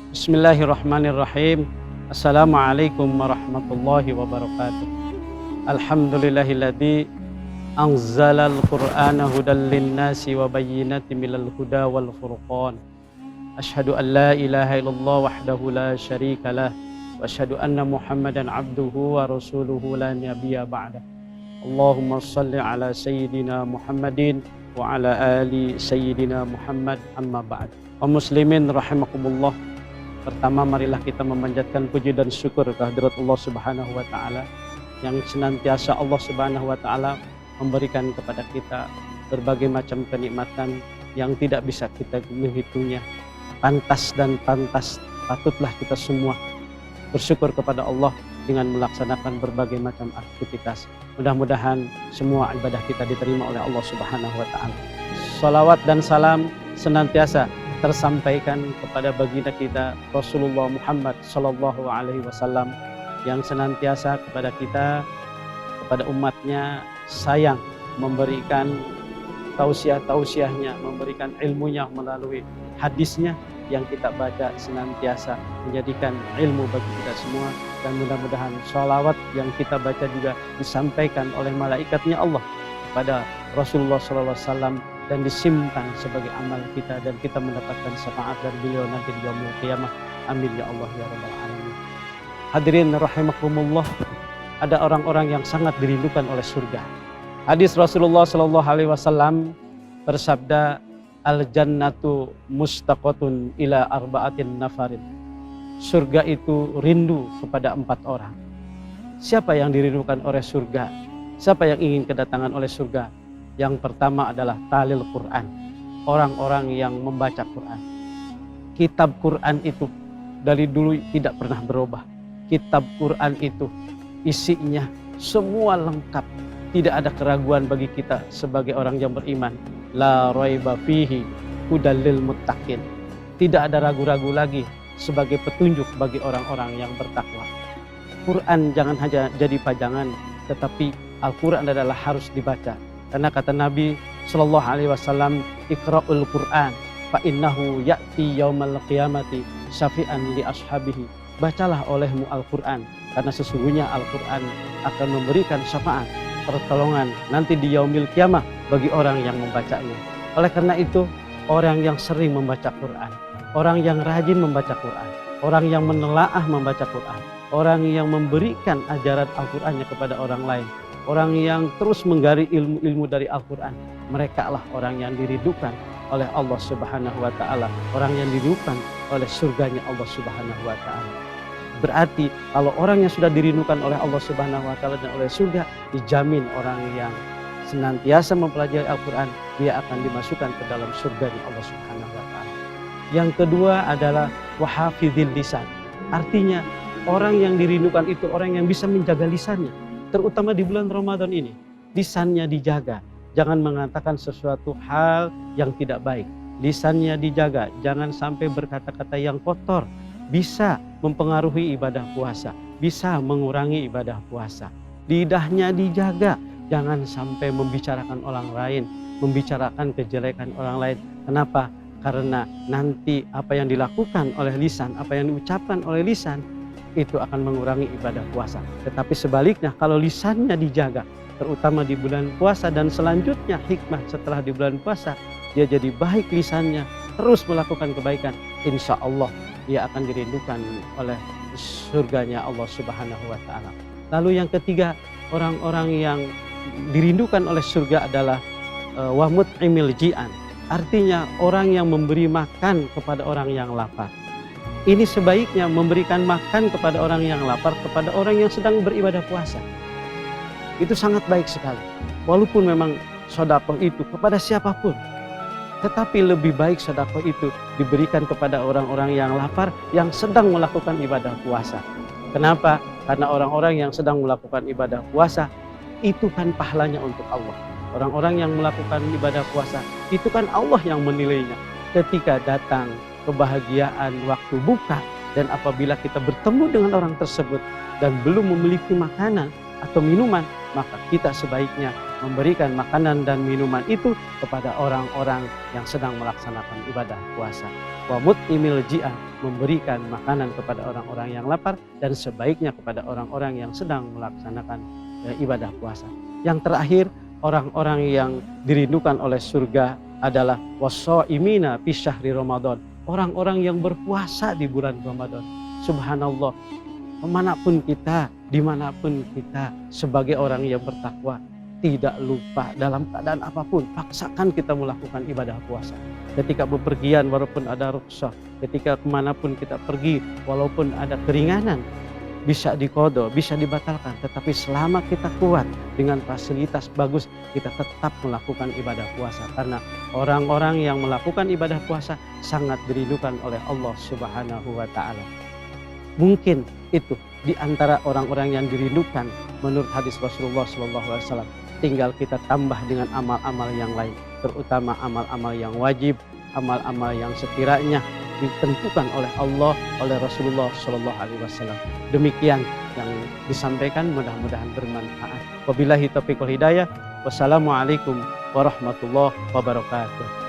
Bismillahirrahmanirrahim. Assalamualaikum warahmatullahi wabarakatuh. Alhamdulillahilladzi anzalal qur'ana hudal linnasi wa bayyinatin minal huda wal furqan. Asyhadu an la ilaha illallah wahdahu la syarikalah wa asyhadu anna Muhammadan abduhu wa rasuluhu la nabiyya ba'dah. Allahumma shalli ala sayyidina Muhammadin wa ala ali sayyidina Muhammad, amma ba'd. Kaum muslimin rahimakumullah. Pertama, marilah kita memanjatkan puji dan syukur kehadirat Allah Subhanahu wa taala yang senantiasa Allah Subhanahu wa taala memberikan kepada kita berbagai macam kenikmatan yang tidak bisa kita menghitungnya. Pantas patutlah kita semua bersyukur kepada Allah dengan melaksanakan berbagai macam aktivitas. Mudah-mudahan semua ibadah kita diterima oleh Allah Subhanahu wa taala. Salawat dan salam senantiasa tersampaikan kepada baginda kita Rasulullah Muhammad Sallallahu Alaihi Wasallam yang senantiasa kepada kita, kepada umatnya sayang, memberikan tausiah-tausiahnya, memberikan ilmunya melalui hadisnya yang kita baca, senantiasa menjadikan ilmu bagi kita semua. Dan mudah-mudahan sholawat yang kita baca juga disampaikan oleh malaikatnya Allah kepada Rasulullah Sallallahu Alaihi Wasallam dan disimpan sebagai amal kita, dan kita mendapatkan syafaat dari beliau nanti di yaumul qiyamah. Amin ya Allah ya rabbal alamin. Hadirin rahimakumullah, ada orang-orang yang sangat dirindukan oleh surga. Hadis Rasulullah sallallahu alaihi wasallam bersabda, al jannatu mustaqatun ila arba'atin nafarin. Surga itu rindu kepada 4 orang. Siapa yang dirindukan oleh surga? Siapa yang ingin kedatangan oleh surga? Yang pertama adalah talil Quran, orang-orang yang membaca Quran. Kitab Quran itu dari dulu tidak pernah berubah. Kitab Quran itu isinya semua lengkap, tidak ada keraguan bagi kita sebagai orang yang beriman. La raiba fihi hudal lil muttaqin. Tidak ada ragu-ragu lagi sebagai petunjuk bagi orang-orang yang bertakwa. Quran jangan hanya jadi pajangan, tetapi Al-Quran adalah harus dibaca. Karena kata Nabi Sallallahu Alaihi Wasallam, Iqra'ul Quran fa innahu ya'ti yaumal qiyamati syafi'an li ashabihi. Bacalah olehmu Al-Quran, karena sesungguhnya Al-Quran akan memberikan syafaat, pertolongan nanti di yaumil qiyamah bagi orang yang membacanya. Oleh karena itu, orang yang sering membaca Quran, orang yang rajin membaca Quran, orang yang menelaah membaca Quran, orang yang memberikan ajaran Al-Qurannya kepada orang lain, orang yang terus menggali ilmu-ilmu dari Al-Quran, mereka lah orang yang dirindukan oleh Allah Subhanahu wa taala, orang yang dirindukan oleh surganya Allah Subhanahu wa taala. Berarti kalau orang yang sudah dirindukan oleh Allah Subhanahu wa taala dan oleh surga, dijamin orang yang senantiasa mempelajari Al-Quran, dia akan dimasukkan ke dalam surganya Allah Subhanahu wa taala. Yang kedua adalah wahafidhil lisan. Artinya orang yang dirindukan itu orang yang bisa menjaga lisannya. Terutama di bulan Ramadan ini, lisannya dijaga, jangan mengatakan sesuatu hal yang tidak baik. Lisannya dijaga, jangan sampai berkata-kata yang kotor, bisa mempengaruhi ibadah puasa, bisa mengurangi ibadah puasa. Lidahnya dijaga, jangan sampai membicarakan orang lain, membicarakan kejelekan orang lain. Kenapa? Karena nanti apa yang dilakukan oleh lisan, apa yang diucapkan oleh lisan, itu akan mengurangi ibadah puasa. Tetapi sebaliknya, kalau lisannya dijaga, terutama di bulan puasa dan selanjutnya hikmah setelah di bulan puasa, dia jadi baik lisannya, terus melakukan kebaikan, insya Allah dia akan dirindukan oleh surganya Allah Subhanahu wa taala. Lalu yang ketiga, orang-orang yang dirindukan oleh surga adalah wa mut'imil ji'an. Artinya orang yang memberi makan kepada orang yang lapar. Ini sebaiknya memberikan makan kepada orang yang lapar, kepada orang yang sedang beribadah puasa. Itu sangat baik sekali. Walaupun memang sedekah itu kepada siapapun, tetapi lebih baik sedekah itu diberikan kepada orang-orang yang lapar, yang sedang melakukan ibadah puasa. Kenapa? Karena orang-orang yang sedang melakukan ibadah puasa, itu kan pahalanya untuk Allah. Orang-orang yang melakukan ibadah puasa, itu kan Allah yang menilainya. Ketika datang kebahagiaan waktu buka, dan apabila kita bertemu dengan orang tersebut dan belum memiliki makanan atau minuman, maka kita sebaiknya memberikan makanan dan minuman itu kepada orang-orang yang sedang melaksanakan ibadah puasa. Wa mut'imil ji'ah, memberikan makanan kepada orang-orang yang lapar, dan sebaiknya kepada orang-orang yang sedang melaksanakan ibadah puasa. Yang terakhir, orang-orang yang dirindukan oleh surga adalah wasoimina fi syahri Ramadan, orang-orang yang berpuasa di bulan Ramadan. Subhanallah, kemanapun kita, dimanapun kita, sebagai orang yang bertakwa, tidak lupa dalam keadaan apapun, paksakan kita melakukan ibadah puasa. Ketika bepergian walaupun ada rukhsah, ketika kemanapun kita pergi walaupun ada keringanan, bisa diqadha, bisa dibatalkan, tetapi selama kita kuat dengan fasilitas bagus, kita tetap melakukan ibadah puasa, karena orang-orang yang melakukan ibadah puasa sangat dirindukan oleh Allah Subhanahu wa Ta'ala. Mungkin itu di antara orang-orang yang dirindukan menurut hadis Rasulullah SAW. Tinggal kita tambah dengan amal-amal yang lain, terutama amal-amal yang wajib, amal-amal yang sekiranya ditentukan oleh Allah, oleh Rasulullah SAW. Demikian yang disampaikan, mudah-mudahan bermanfaat. Wabillahi taufiq wal hidayah. Wassalamualaikum warahmatullahi wabarakatuh.